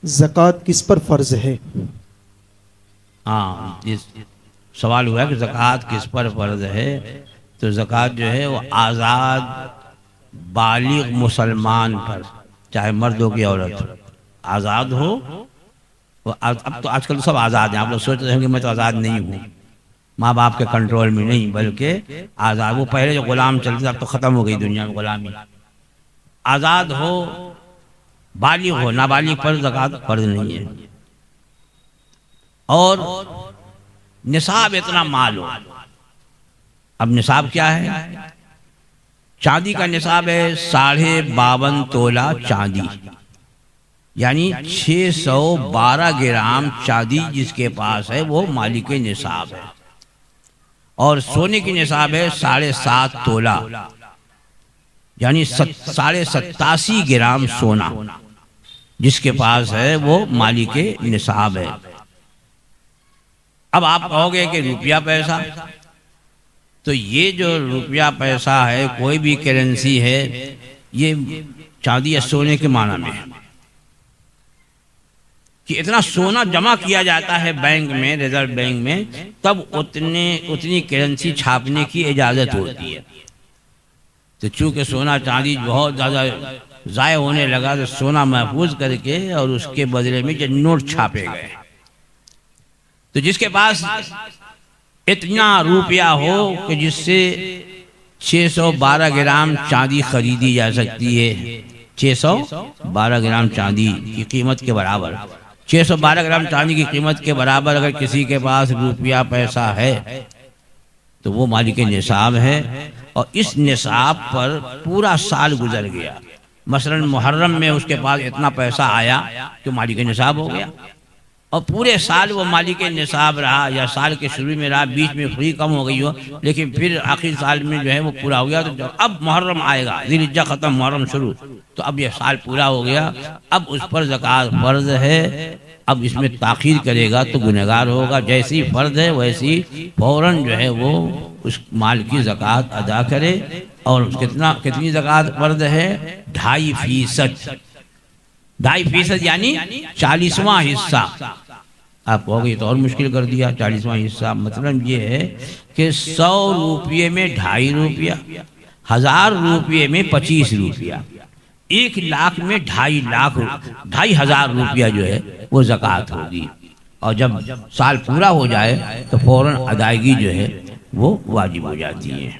زکوٰۃ کس پر فرض ہے؟ ہاں، سوال ہوا کہ زکوٰۃ کس پر فرض ہے؟ تو زکوٰۃ جو ہے وہ آزاد بالغ مسلمان پر، چاہے مرد ہو کہ عورت ہو، آزاد ہو۔ اب تو آج کل سب آزاد ہیں، آپ لوگ سوچ رہے ہیں کہ میں تو آزاد نہیں ہوں، ماں باپ کے کنٹرول میں نہیں، بلکہ آزاد۔ وہ پہلے جو غلام چلتے تھے اب تو ختم ہو گئی دنیا میں غلامی۔ آزاد ہو، بالغ ہو، نابالغ پر زکوٰۃ فرض نہیں ہے، اور نصاب اتنا مال ہو۔ اب نصاب کیا ہے؟ چاندی کا نصاب ہے 52.5 تولہ چاندی، یعنی 612 گرام چاندی جس کے پاس ہے وہ مالک نصاب ہے۔ اور سونے کی نصاب ہے 7.5 تولہ، یعنی 87.5 گرام سونا جس کے پاس ہے وہ مالک نصاب ہے۔ اب آپ کہو گے کہ روپیہ پیسہ، تو یہ جو روپیہ پیسہ ہے، کوئی بھی کرنسی ہے، یہ چاندی یا سونے کے معنی میں ہے کہ اتنا سونا جمع کیا جاتا ہے بینک میں، ریزرو بینک میں، تب اتنی کرنسی چھاپنے کی اجازت ہوتی ہے۔ تو چونکہ سونا چاندی بہت زیادہ ضائع ہونے لگا تو سونا محفوظ کر کے اور اس کے بدلے میں جو نوٹ چھاپے گئے، تو جس کے پاس اتنا روپیہ ہو کہ جس سے 612 گرام چاندی خریدی جا سکتی ہے، 612 گرام چاندی کی قیمت کے برابر، 612 گرام چاندی کی قیمت کے برابر اگر کسی کے پاس روپیہ پیسہ ہے تو وہ مالک نصاب ہے۔ اور اس نصاب پر پورا سال گزر گیا، مثلا محرم میں اس کے پاس اتنا پیسہ آیا تو مالک نصاب ہو گیا، اور پورے سال وہ مالک نصاب رہا، یا سال کے شروع میں رہا، بیچ میں فری کم ہو گئی ہو، لیکن پھر آخر سال میں جو ہے وہ پورا ہو گیا۔ تو اب محرم آئے گا، ذی الحجہ ختم، محرم شروع، تو اب یہ سال پورا ہو گیا، اب اس پر زکوٰۃ فرض ہے۔ اب اس میں تاخیر کرے گا تو گنہگار ہوگا، جیسی فرض ہے ویسی فوراً جو ہے وہ اس مال کی زکوٰۃ ادا کرے۔ اور کتنی زکوٰۃ فرض ہے؟ 2.5%، 2.5% یعنی 40واں حصہ۔ آپ کہو گے یہ تو اور مشکل کر دیا، 40واں حصہ مطلب یہ ہے کہ 100 روپیے میں 2.5 روپیہ، 1000 روپیے میں 25 روپیہ، 1 لاکھ میں 2.5 ہزار روپیہ جو ہے وہ زکوٰۃ ہوگی۔ اور جب سال پورا ہو جائے تو فوراً ادائیگی جو ہے وہ واجب ہو جاتی ہے۔